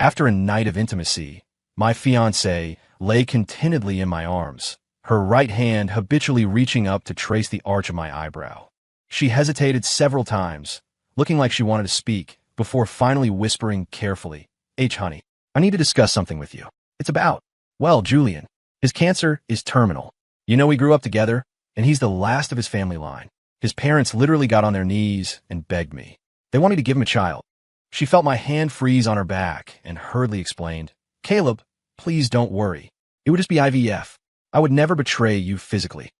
After a night of intimacy, my fiancée lay contentedly in my arms, her right hand habitually reaching up to trace the arch of my eyebrow. She hesitated several times, looking like she wanted to speak, before finally whispering carefully, Honey, I need to discuss something with you. It's about, well, Julian. His cancer is terminal. You know, we grew up together, and he's the last of his family line. His parents literally got on their knees and begged me. They wanted to give him a child. She felt my hand freeze on her back and hurriedly explained, Caleb, please don't worry. It would just be IVF. I would never betray you physically.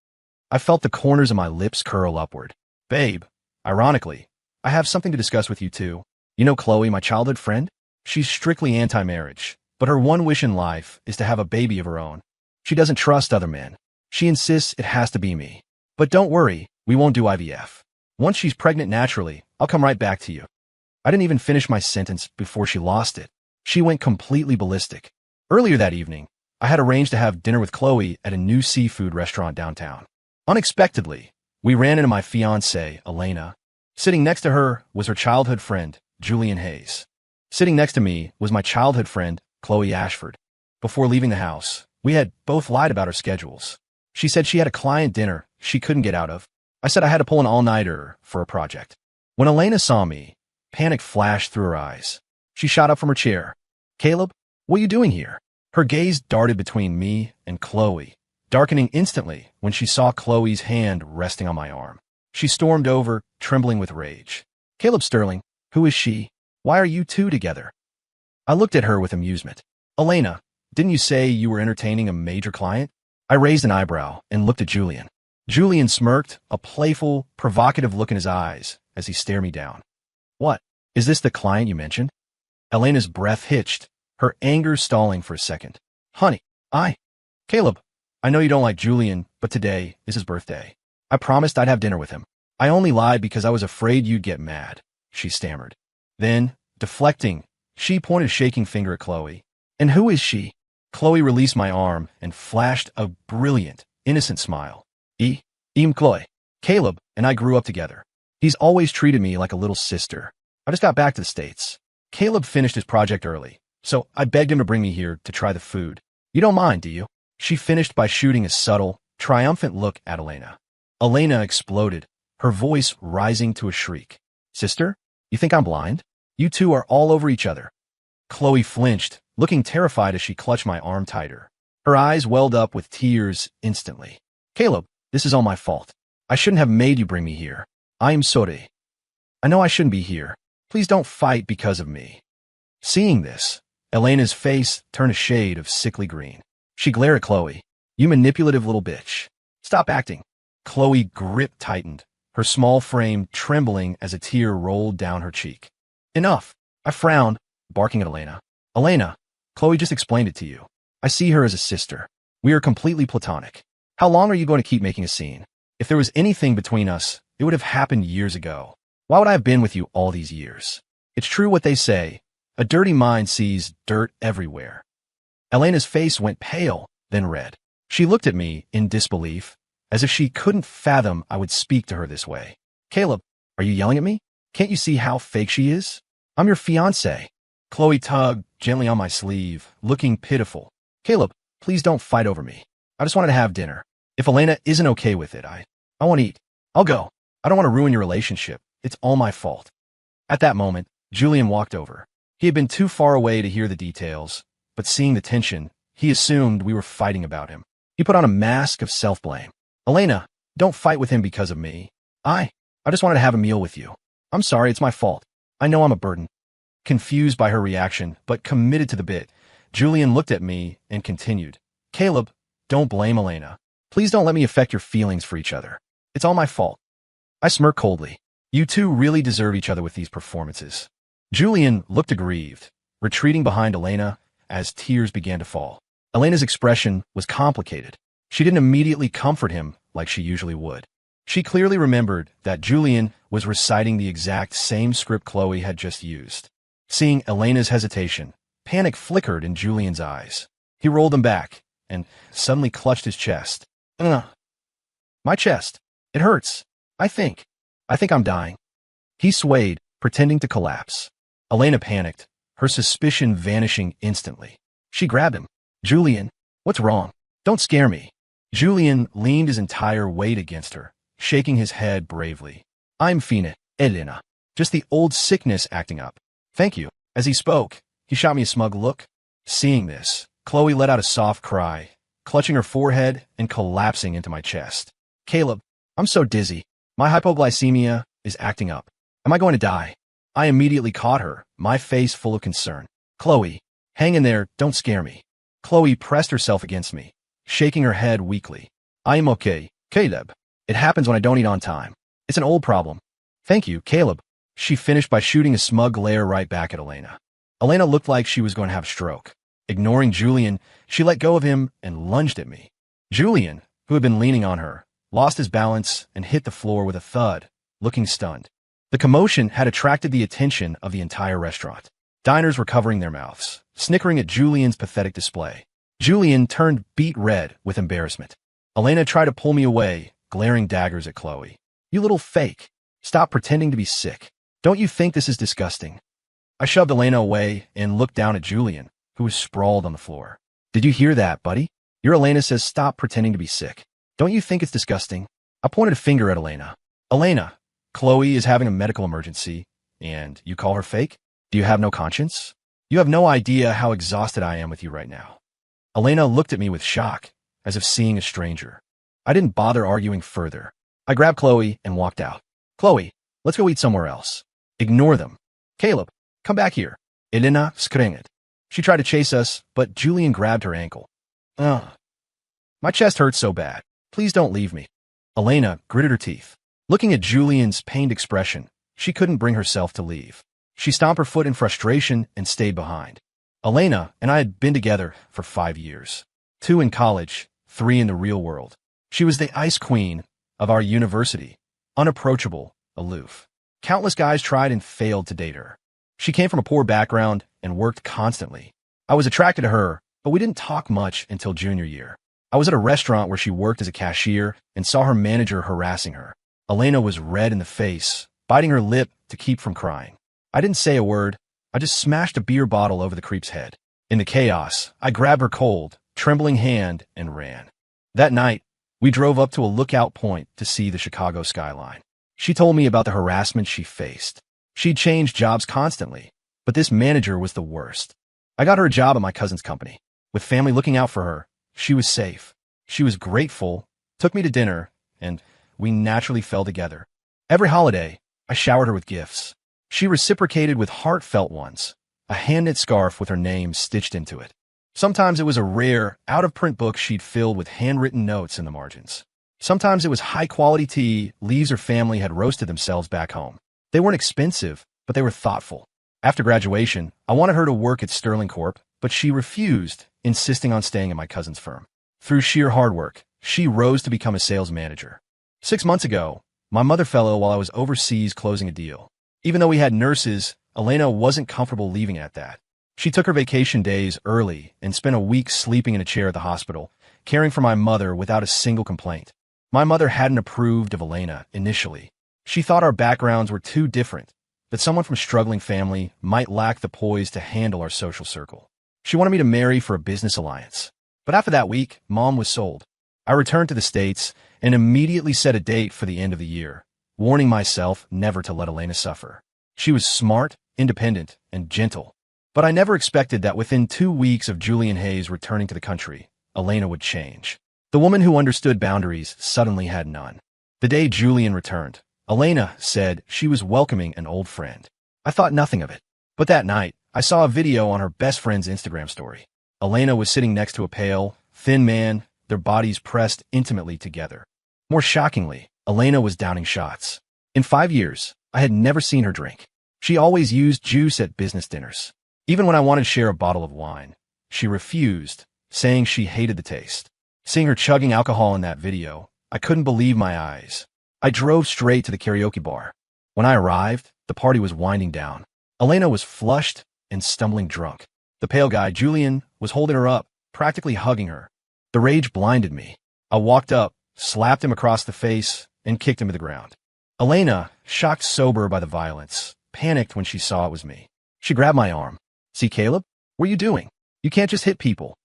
I felt the corners of my lips curl upward. Babe, ironically, I have something to discuss with you too. You know Chloe, my childhood friend? She's strictly anti-marriage, but her one wish in life is to have a baby of her own. She doesn't trust other men. She insists it has to be me. But don't worry, we won't do IVF. Once she's pregnant naturally, I'll come right back to you. I didn't even finish my sentence before she lost it. She went completely ballistic. Earlier that evening, I had arranged to have dinner with Chloe at a new seafood restaurant downtown. Unexpectedly, we ran into my fiancée, Elena. Sitting next to her was her childhood friend, Julian Hayes. Sitting next to me was my childhood friend, Chloe Ashford. Before leaving the house, we had both lied about our schedules. She said she had a client dinner she couldn't get out of. I said I had to pull an all-nighter for a project. When Elena saw me, panic flashed through her eyes. She shot up from her chair. Caleb, what are you doing here? Her gaze darted between me and Chloe, darkening instantly when she saw Chloe's hand resting on my arm. She stormed over, trembling with rage. Caleb Sterling, who is she? Why are you two together? I looked at her with amusement. Elena, didn't you say you were entertaining a major client? I raised an eyebrow and looked at Julian. Julian smirked, a playful, provocative look in his eyes as he stared me down. What? Is this the client you mentioned? Elena's breath hitched, her anger stalling for a second. Honey, Caleb, I know you don't like Julian, but today is his birthday. I promised I'd have dinner with him. I only lied because I was afraid you'd get mad, she stammered. Then, deflecting, she pointed a shaking finger at Chloe. And who is she? Chloe released my arm and flashed a brilliant, innocent smile. Chloe. Caleb and I grew up together. He's always treated me like a little sister. I just got back to the States. Caleb finished his project early, so I begged him to bring me here to try the food. You don't mind, do you? She finished by shooting a subtle, triumphant look at Elena. Elena exploded, her voice rising to a shriek. Sister, you think I'm blind? You two are all over each other. Chloe flinched, looking terrified as she clutched my arm tighter. Her eyes welled up with tears instantly. Caleb, this is all my fault. I shouldn't have made you bring me here. I am sorry. I know I shouldn't be here. Please don't fight because of me. Seeing this, Elena's face turned a shade of sickly green. She glared at Chloe. You manipulative little bitch. Stop acting. Chloe grip tightened, her small frame trembling as a tear rolled down her cheek. Enough. I frowned, barking at Elena. Elena, Chloe just explained it to you. I see her as a sister. We are completely platonic. How long are you going to keep making a scene? If there was anything between us, it would have happened years ago. Why would I have been with you all these years? It's true what they say. A dirty mind sees dirt everywhere. Elena's face went pale, then red. She looked at me in disbelief, as if she couldn't fathom I would speak to her this way. Caleb, are you yelling at me? Can't you see how fake she is? I'm your fiancé. Chloe tugged gently on my sleeve, looking pitiful. Caleb, please don't fight over me. I just wanted to have dinner. If Elena isn't okay with it, I want to eat. I'll go. I don't want to ruin your relationship. It's all my fault. At that moment, Julian walked over. He had been too far away to hear the details, but seeing the tension, he assumed we were fighting about him. He put on a mask of self-blame. Elena, don't fight with him because of me. I just wanted to have a meal with you. I'm sorry, it's my fault. I know I'm a burden. Confused by her reaction, but committed to the bit, Julian looked at me and continued. Caleb, don't blame Elena. Please don't let me affect your feelings for each other. It's all my fault. I smirked coldly. You two really deserve each other with these performances. Julian looked aggrieved, retreating behind Elena as tears began to fall. Elena's expression was complicated. She didn't immediately comfort him like she usually would. She clearly remembered that Julian was reciting the exact same script Chloe had just used. Seeing Elena's hesitation, panic flickered in Julian's eyes. He rolled them back and suddenly clutched his chest. My chest. It hurts. I think I'm dying. He swayed, pretending to collapse. Elena panicked, her suspicion vanishing instantly. She grabbed him. Julian, what's wrong? Don't scare me. Julian leaned his entire weight against her, shaking his head bravely. I'm fine, Elena. Just the old sickness acting up. Thank you. As he spoke, he shot me a smug look. Seeing this, Chloe let out a soft cry, clutching her forehead and collapsing into my chest. Caleb, I'm so dizzy. My hypoglycemia is acting up. Am I going to die? I immediately caught her, my face full of concern. Chloe, hang in there, don't scare me. Chloe pressed herself against me, shaking her head weakly. I am okay, Caleb. It happens when I don't eat on time. It's an old problem. Thank you, Caleb. She finished by shooting a smug glare right back at Elena. Elena looked like she was going to have a stroke. Ignoring Julian, she let go of him and lunged at me. Julian, who had been leaning on her, lost his balance and hit the floor with a thud, looking stunned. The commotion had attracted the attention of the entire restaurant. Diners were covering their mouths, snickering at Julian's pathetic display. Julian turned beet red with embarrassment. Elena tried to pull me away, glaring daggers at Chloe. You little fake. Stop pretending to be sick. Don't you think this is disgusting? I shoved Elena away and looked down at Julian, who was sprawled on the floor. Did you hear that, buddy? Your Elena says stop pretending to be sick. Don't you think it's disgusting? I pointed a finger at Elena. Elena, Chloe is having a medical emergency, and you call her fake? Do you have no conscience? You have no idea how exhausted I am with you right now. Elena looked at me with shock, as if seeing a stranger. I didn't bother arguing further. I grabbed Chloe and walked out. Chloe, let's go eat somewhere else. Ignore them. Caleb, come back here. Elena screamed. She tried to chase us, but Julian grabbed her ankle. Ugh. My chest hurts so bad. Please don't leave me. Elena gritted her teeth. Looking at Julian's pained expression, she couldn't bring herself to leave. She stomped her foot in frustration and stayed behind. Elena and I had been together for 5 years. 2 in college, 3 in the real world. She was the ice queen of our university, unapproachable, aloof. Countless guys tried and failed to date her. She came from a poor background and worked constantly. I was attracted to her, but we didn't talk much until junior year. I was at a restaurant where she worked as a cashier and saw her manager harassing her. Elena was red in the face, biting her lip to keep from crying. I didn't say a word. I just smashed a beer bottle over the creep's head. In the chaos, I grabbed her cold, trembling hand and ran. That night, we drove up to a lookout point to see the Chicago skyline. She told me about the harassment she faced. She'd changed jobs constantly, but this manager was the worst. I got her a job at my cousin's company. With family looking out for her, she was safe. She was grateful, took me to dinner, and we naturally fell together. Every holiday, I showered her with gifts. She reciprocated with heartfelt ones, a hand-knit scarf with her name stitched into it. Sometimes it was a rare, out-of-print book she'd filled with handwritten notes in the margins. Sometimes it was high-quality tea leaves her family had roasted themselves back home. They weren't expensive, but they were thoughtful. After graduation, I wanted her to work at Sterling Corp, but she refused, insisting on staying at my cousin's firm. Through sheer hard work, she rose to become a sales manager. 6 months ago, my mother fell ill while I was overseas closing a deal. Even though we had nurses, Elena wasn't comfortable leaving at that. She took her vacation days early and spent a week sleeping in a chair at the hospital, caring for my mother without a single complaint. My mother hadn't approved of Elena initially. She thought our backgrounds were too different, that someone from a struggling family might lack the poise to handle our social circle. She wanted me to marry for a business alliance. But after that week, Mom was sold. I returned to the States and immediately set a date for the end of the year, warning myself never to let Elena suffer. She was smart, independent, and gentle. But I never expected that within 2 weeks of Julian Hayes returning to the country, Elena would change. The woman who understood boundaries suddenly had none. The day Julian returned, Elena said she was welcoming an old friend. I thought nothing of it. But that night, I saw a video on her best friend's Instagram story. Elena was sitting next to a pale, thin man, their bodies pressed intimately together. More shockingly, Elena was downing shots. In 5 years, I had never seen her drink. She always used juice at business dinners. Even when I wanted to share a bottle of wine, she refused, saying she hated the taste. Seeing her chugging alcohol in that video, I couldn't believe my eyes. I drove straight to the karaoke bar. When I arrived, the party was winding down. Elena was flushed and stumbling drunk. The pale guy, Julian, was holding her up, practically hugging her. The rage blinded me. I walked up, slapped him across the face, and kicked him to the ground. Elena, shocked sober by the violence, panicked when she saw it was me. She grabbed my arm. See, Caleb? What are you doing? You can't just hit people.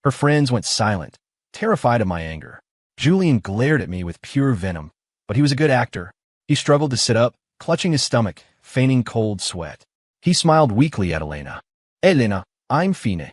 Her friends went silent, terrified of my anger. Julian glared at me with pure venom, but he was a good actor. He struggled to sit up, clutching his stomach, feigning cold sweat. He smiled weakly at Elena. Elena, I'm Fine.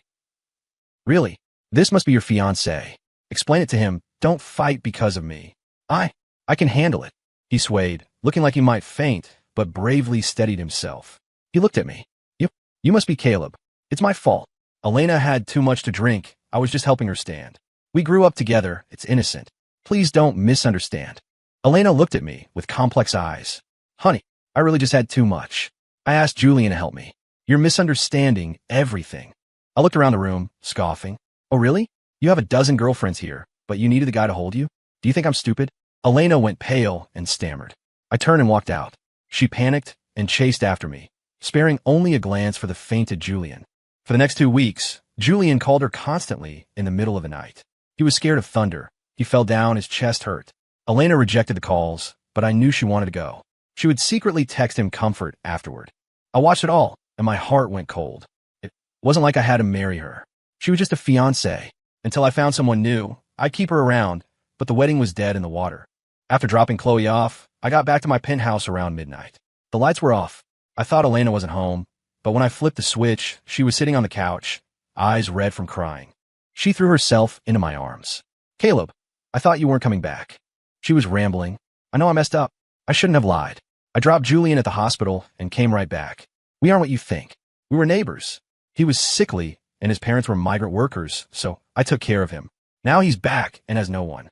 Really? This must be your fiancé. Explain it to him. Don't fight because of me. I can handle it. He swayed, looking like he might faint, but bravely steadied himself. He looked at me. You must be Caleb. It's my fault. Elena had too much to drink. I was just helping her stand. We grew up together. It's innocent. Please don't misunderstand. Elena looked at me with complex eyes. Honey, I really just had too much. I asked Julian to help me. You're misunderstanding everything. I looked around the room, scoffing. Oh, really? You have a dozen girlfriends here, but you needed a guy to hold you? Do you think I'm stupid? Elena went pale and stammered. I turned and walked out. She panicked and chased after me, sparing only a glance for the fainted Julian. For the next 2 weeks, Julian called her constantly in the middle of the night. He was scared of thunder. He fell down, his chest hurt. Elena rejected the calls, but I knew she wanted to go. She would secretly text him comfort afterward. I watched it all, and my heart went cold. It wasn't like I had to marry her. She was just a fiancée. Until I found someone new, I'd keep her around, but the wedding was dead in the water. After dropping Chloe off, I got back to my penthouse around midnight. The lights were off. I thought Elena wasn't home, but when I flipped the switch, she was sitting on the couch, eyes red from crying. She threw herself into my arms. Caleb, I thought you weren't coming back. She was rambling. I know I messed up. I shouldn't have lied. I dropped Julian at the hospital and came right back. We aren't what you think. We were neighbors. He was sickly, and his parents were migrant workers, so I took care of him. Now he's back and has no one.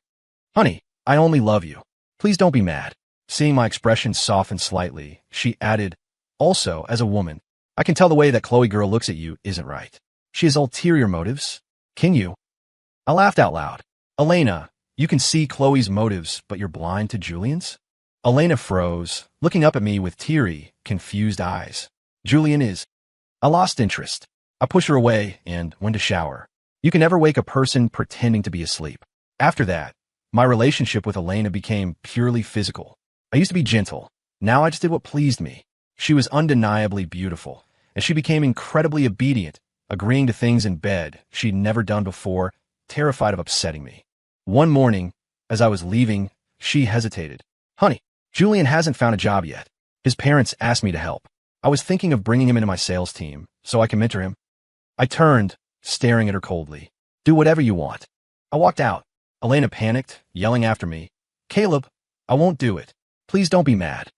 Honey, I only love you. Please don't be mad. Seeing my expression soften slightly, she added, also, as a woman, I can tell the way that Chloe girl looks at you isn't right. She has ulterior motives. Can you? I laughed out loud. Elena, you can see Chloe's motives, but you're blind to Julian's? Elena froze, looking up at me with teary, confused eyes. Julian is. I lost interest. I pushed her away and went to shower. You can never wake a person pretending to be asleep. After that, my relationship with Elena became purely physical. I used to be gentle. Now I just did what pleased me. She was undeniably beautiful, and she became incredibly obedient, agreeing to things in bed she'd never done before, terrified of upsetting me. One morning, as I was leaving, she hesitated. Honey, Julian hasn't found a job yet. His parents asked me to help. I was thinking of bringing him into my sales team, so I can mentor him. I turned, staring at her coldly. Do whatever you want. I walked out. Elena panicked, yelling after me. Caleb, I won't do it. Please don't be mad.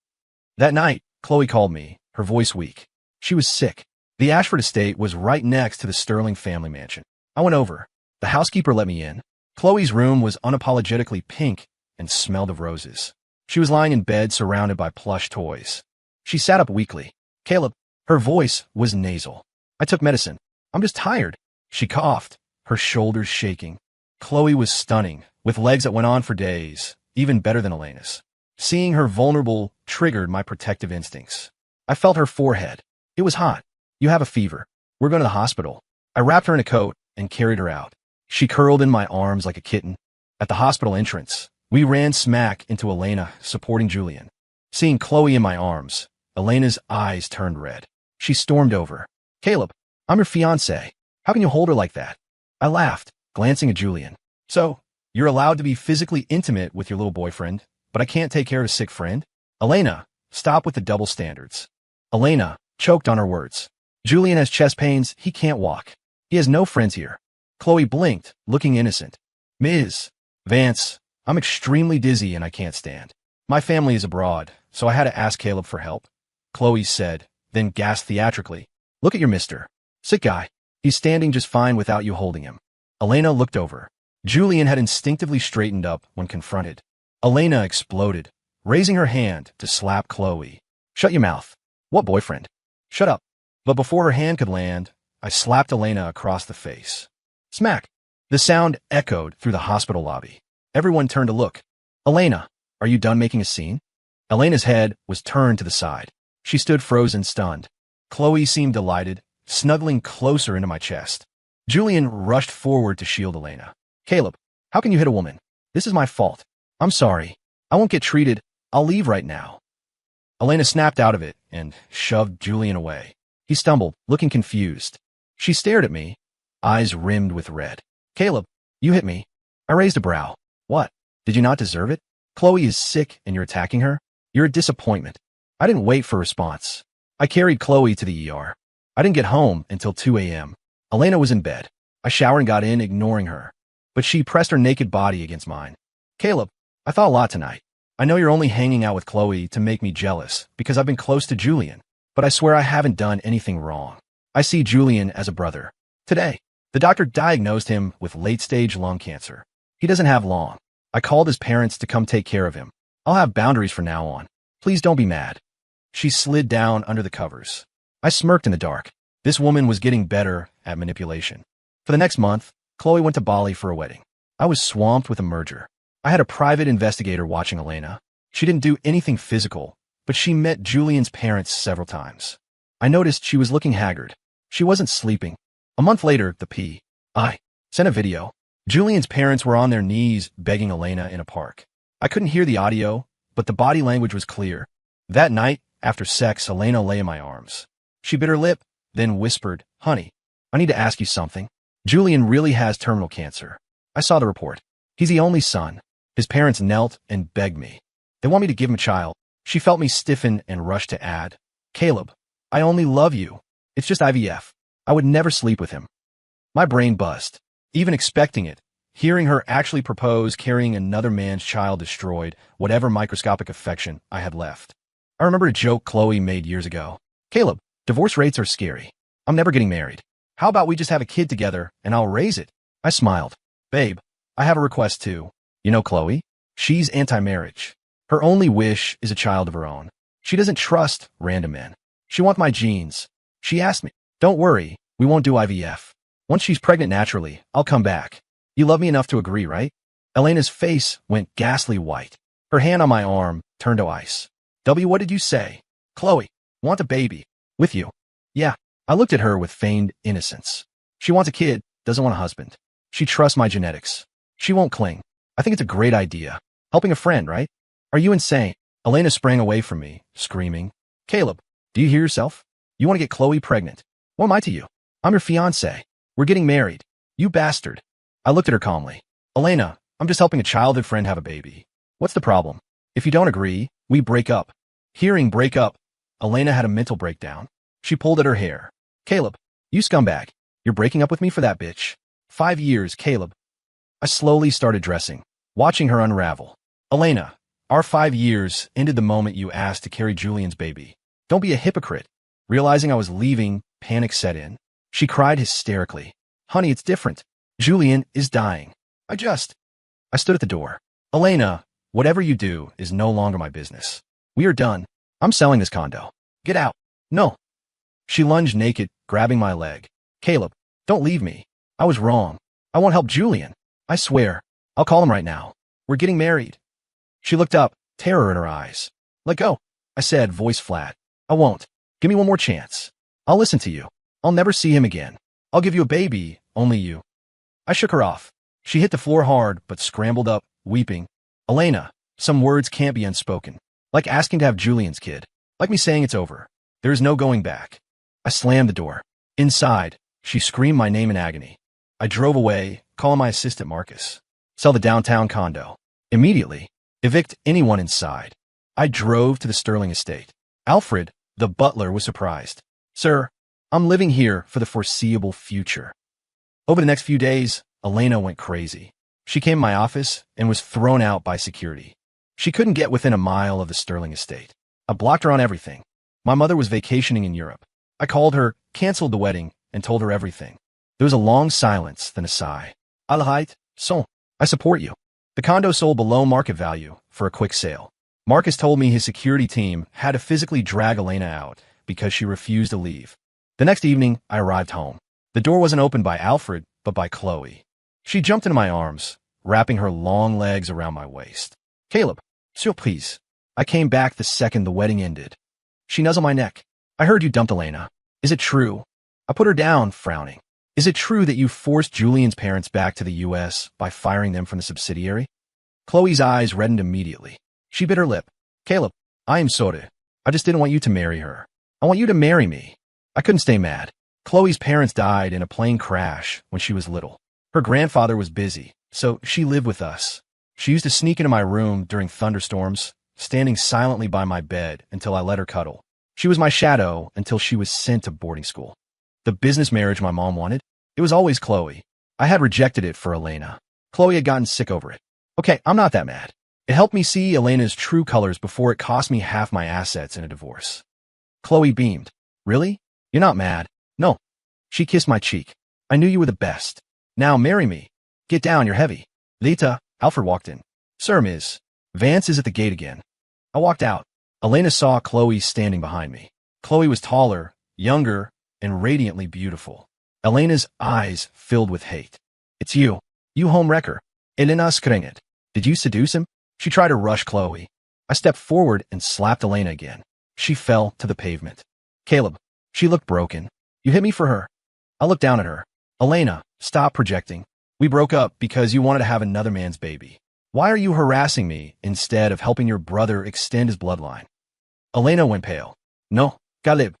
That night, Chloe called me, her voice weak. She was sick. The Ashford estate was right next to the Sterling family mansion. I went over. The housekeeper let me in. Chloe's room was unapologetically pink and smelled of roses. She was lying in bed surrounded by plush toys. She sat up weakly. Caleb, her voice was nasal. I took medicine. I'm just tired. She coughed, her shoulders shaking. Chloe was stunning, with legs that went on for days, even better than Elena's. Seeing her vulnerable triggered my protective instincts. I felt her forehead. It was hot. You have a fever. We're going to the hospital. I wrapped her in a coat and carried her out. She curled in my arms like a kitten. At the hospital entrance, we ran smack into Elena, supporting Julian. Seeing Chloe in my arms, Elena's eyes turned red. She stormed over. Caleb, I'm your fiancé. How can you hold her like that? I laughed, glancing at Julian. So, you're allowed to be physically intimate with your little boyfriend, but I can't take care of a sick friend? Elena, stop with the double standards. Elena choked on her words. Julian has chest pains. He can't walk. He has no friends here. Chloe blinked, looking innocent. Ms. Vance, I'm extremely dizzy and I can't stand. My family is abroad, so I had to ask Caleb for help. Chloe said, then gasped theatrically. Look at your mister. Sick guy. He's standing just fine without you holding him. Elena looked over. Julian had instinctively straightened up when confronted. Elena exploded, raising her hand to slap Chloe. Shut your mouth. What boyfriend? Shut up. But before her hand could land, I slapped Elena across the face. Smack. The sound echoed through the hospital lobby. Everyone turned to look. Elena, are you done making a scene? Elena's head was turned to the side. She stood frozen, stunned. Chloe seemed delighted, snuggling closer into my chest. Julian rushed forward to shield Elena. Caleb, how can you hit a woman? This is my fault. I'm sorry. I won't get treated. I'll leave right now. Elena snapped out of it and shoved Julian away. He stumbled, looking confused. She stared at me, eyes rimmed with red. Caleb, you hit me. I raised a brow. What? Did you not deserve it? Chloe is sick and you're attacking her? You're a disappointment. I didn't wait for a response. I carried Chloe to the ER. I didn't get home until 2 a.m. Elena was in bed. I showered and got in, ignoring her. But she pressed her naked body against mine. Caleb, I thought a lot tonight. I know you're only hanging out with Chloe to make me jealous because I've been close to Julian, but I swear I haven't done anything wrong. I see Julian as a brother. Today, the doctor diagnosed him with late-stage lung cancer. He doesn't have long. I called his parents to come take care of him. I'll have boundaries from now on. Please don't be mad. She slid down under the covers. I smirked in the dark. This woman was getting better at manipulation. For the next month, Chloe went to Bali for a wedding. I was swamped with a merger. I had a private investigator watching Elena. She didn't do anything physical, but she met Julian's parents several times. I noticed she was looking haggard. She wasn't sleeping. A month later, the P.I. sent a video. Julian's parents were on their knees begging Elena in a park. I couldn't hear the audio, but the body language was clear. That night, after sex, Elena lay in my arms. She bit her lip, then whispered, "Honey, I need to ask you something. Julian really has terminal cancer." I saw the report. He's the only son. His parents knelt and begged me. They want me to give him a child. She felt me stiffen and rushed to add, "Caleb, I only love you. It's just IVF. I would never sleep with him." My brain buzzed. Even expecting it, hearing her actually propose carrying another man's child destroyed whatever microscopic affection I had left. I remember a joke Chloe made years ago. "Caleb, divorce rates are scary. I'm never getting married. How about we just have a kid together and I'll raise it?" I smiled. "Babe, I have a request too. You know Chloe? She's anti-marriage. Her only wish is a child of her own. She doesn't trust random men. She wants my genes. She asked me, 'Don't worry, we won't do IVF. Once she's pregnant naturally, I'll come back. You love me enough to agree, right?'" Elena's face went ghastly white. Her hand on my arm turned to ice. What did you say?" "Chloe, want a baby. With you." "Yeah." I looked at her with feigned innocence. She wants a kid, doesn't want a husband. She trusts my genetics. She won't cling. I think it's a great idea. Helping a friend, right? Are you insane? Elena sprang away from me, screaming. "Caleb, do you hear yourself? You want to get Chloe pregnant. What am I to you? I'm your fiancé. We're getting married. You bastard." I looked at her calmly. "Elena, I'm just helping a childhood friend have a baby. What's the problem? If you don't agree, we break up." Hearing break up, Elena had a mental breakdown. She pulled at her hair. "Caleb, you scumbag. You're breaking up with me for that bitch. 5 years, Caleb." I slowly started dressing, watching her unravel. "Elena, our 5 years ended the moment you asked to carry Julian's baby. Don't be a hypocrite." Realizing I was leaving, panic set in. She cried hysterically. "Honey, it's different. Julian is dying. I stood at the door. "Elena, whatever you do is no longer my business. We are done. I'm selling this condo. Get out." "No." She lunged naked, grabbing my leg. "Caleb, don't leave me. I was wrong. I won't help Julian. I swear. I'll call him right now. We're getting married." She looked up, terror in her eyes. "Let go," I said, voice flat. "I won't. Give me one more chance. I'll listen to you. I'll never see him again. I'll give you a baby, only you." I shook her off. She hit the floor hard, but scrambled up, weeping. "Elena, some words can't be unspoken. Like asking to have Julian's kid. Like me saying it's over. There is no going back." I slammed the door. Inside, she screamed my name in agony. I drove away, calling my assistant Marcus. "Sell the downtown condo. Immediately. Evict anyone inside." I drove to the Sterling estate. Alfred, the butler, was surprised. "Sir, I'm living here for the foreseeable future." Over the next few days, Elena went crazy. She came to my office and was thrown out by security. She couldn't get within a mile of the Sterling estate. I blocked her on everything. My mother was vacationing in Europe. I called her, canceled the wedding, and told her everything. There was a long silence, then a sigh. "Alright, so, I support you." The condo sold below market value for a quick sale. Marcus told me his security team had to physically drag Elena out because she refused to leave. The next evening, I arrived home. The door wasn't opened by Alfred, but by Chloe. She jumped into my arms, wrapping her long legs around my waist. "Caleb, surprise. I came back the second the wedding ended." She nuzzled my neck. "I heard you dumped Elena. Is it true?" I put her down, frowning. "Is it true that you forced Julian's parents back to the U.S. by firing them from the subsidiary?" Chloe's eyes reddened immediately. She bit her lip. "Caleb, I am sorry. I just didn't want you to marry her. I want you to marry me." I couldn't stay mad. Chloe's parents died in a plane crash when she was little. Her grandfather was busy, so she lived with us. She used to sneak into my room during thunderstorms, standing silently by my bed until I let her cuddle. She was my shadow until she was sent to boarding school. The business marriage my mom wanted, it was always Chloe. I had rejected it for Elena. Chloe had gotten sick over it. Okay, I'm not that mad. It helped me see Elena's true colors before it cost me half my assets in a divorce. Chloe beamed. Really? You're not mad? No. She kissed my cheek. I knew you were the best. Now marry me. Get down, you're heavy. Lita, Alfred walked in. Sir, Ms. Vance is at the gate again. I walked out. Elena saw Chloe standing behind me. Chloe was taller, younger, and radiantly beautiful. Elena's eyes filled with hate. It's you. You home wrecker. Elena skringet. Did you seduce him? She tried to rush Chloe. I stepped forward and slapped Elena again. She fell to the pavement. Caleb. She looked broken. You hit me for her. I looked down at her. Elena, stop projecting. We broke up because you wanted to have another man's baby. Why are you harassing me instead of helping your brother extend his bloodline? Elena went pale. No, Caleb.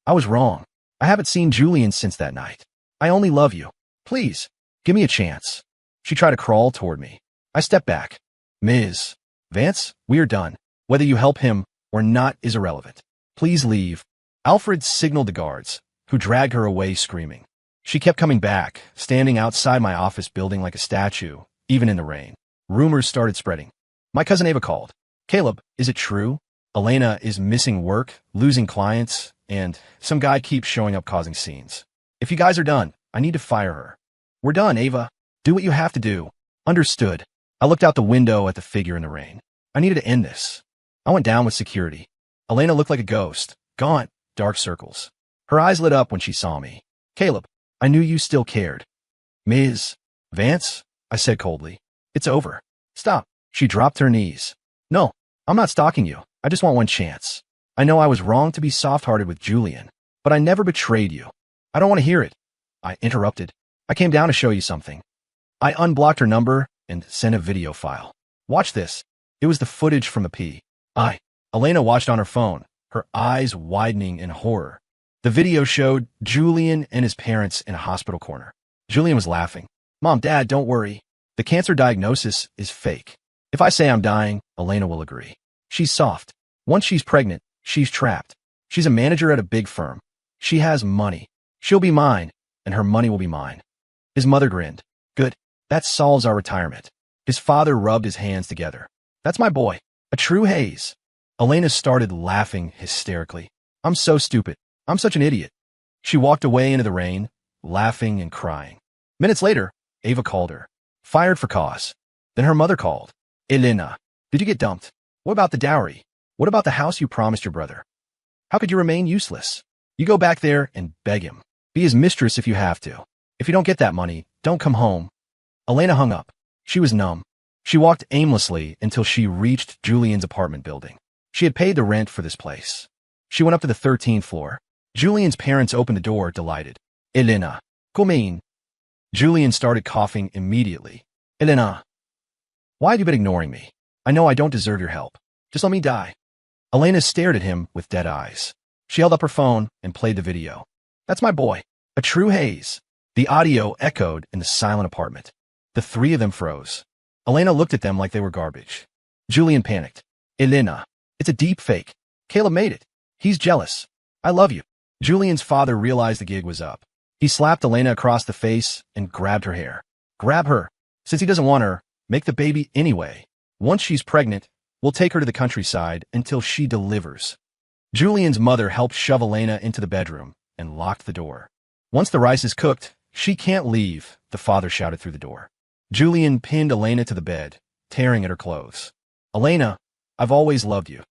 I was wrong. I haven't seen Julian since that night. I only love you. Please, give me a chance. She tried to crawl toward me. I stepped back. Ms. Vance, we are done. Whether you help him or not is irrelevant. Please leave. Alfred signaled the guards, who dragged her away screaming. She kept coming back, standing outside my office building like a statue, even in the rain. Rumors started spreading. My cousin Ava called. Caleb, is it true? Elena is missing work, losing clients, and some guy keeps showing up causing scenes. If you guys are done, I need to fire her. We're done, Ava. Do what you have to do. Understood. I looked out the window at the figure in the rain. I needed to end this. I went down with security. Elena looked like a ghost, gaunt, dark circles. Her eyes lit up when she saw me. Caleb, I knew you still cared. Ms. Vance, I said coldly. It's over. Stop. She dropped her knees. No, I'm not stalking you. I just want one chance. I know I was wrong to be soft-hearted with Julian, but I never betrayed you. I don't want to hear it. I interrupted. I came down to show you something. I unblocked her number and sent a video file. Watch this. It was the footage from the P.I. Elena watched on her phone, her eyes widening in horror. The video showed Julian and his parents in a hospital corner. Julian was laughing. Mom, Dad, don't worry. The cancer diagnosis is fake. If I say I'm dying, Elena will agree. She's soft. Once she's pregnant, she's trapped. She's a manager at a big firm. She has money. She'll be mine, and her money will be mine. His mother grinned. Good. That solves our retirement. His father rubbed his hands together. That's my boy. A true Hayes. Elena started laughing hysterically. I'm so stupid. I'm such an idiot. She walked away into the rain, laughing and crying. Minutes later, Ava called her. Fired for cause. Then her mother called. Elena, did you get dumped? What about the dowry? What about the house you promised your brother? How could you remain useless? You go back there and beg him. Be his mistress if you have to. If you don't get that money, don't come home. Elena hung up. She was numb. She walked aimlessly until she reached Julian's apartment building. She had paid the rent for this place. She went up to the 13th floor. Julian's parents opened the door, delighted. Elena, come in. Julian started coughing immediately. Elena, why have you been ignoring me? I know I don't deserve your help. Just let me die. Elena stared at him with dead eyes. She held up her phone and played the video. That's my boy. A true Hayes. The audio echoed in the silent apartment. The three of them froze. Elena looked at them like they were garbage. Julian panicked. Elena, it's a deep fake. Caleb made it. He's jealous. I love you. Julian's father realized the gig was up. He slapped Elena across the face and grabbed her hair. Grab her. Since he doesn't want her, make the baby anyway. Once she's pregnant, we'll take her to the countryside until she delivers. Julian's mother helped shove Elena into the bedroom and locked the door. Once the rice is cooked, she can't leave, the father shouted through the door. Julian pinned Elena to the bed, tearing at her clothes. Elena, I've always loved you.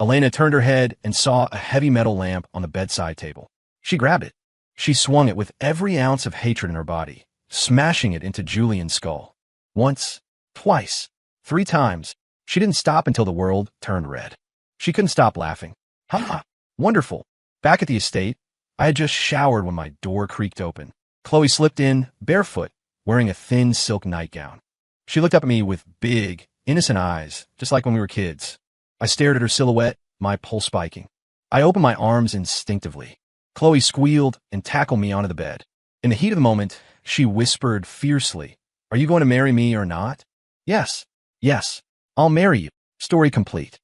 Elena turned her head and saw a heavy metal lamp on the bedside table. She grabbed it. She swung it with every ounce of hatred in her body, smashing it into Julian's skull. Once, twice, 3 times. She didn't stop until the world turned red. She couldn't stop laughing. Ha ha! Wonderful. Back at the estate, I had just showered when my door creaked open. Chloe slipped in, barefoot, wearing a thin silk nightgown. She looked up at me with big, innocent eyes, just like when we were kids. I stared at her silhouette, my pulse spiking. I opened my arms instinctively. Chloe squealed and tackled me onto the bed. In the heat of the moment, she whispered fiercely, "Are you going to marry me or not?" Yes, yes, I'll marry you. Story complete.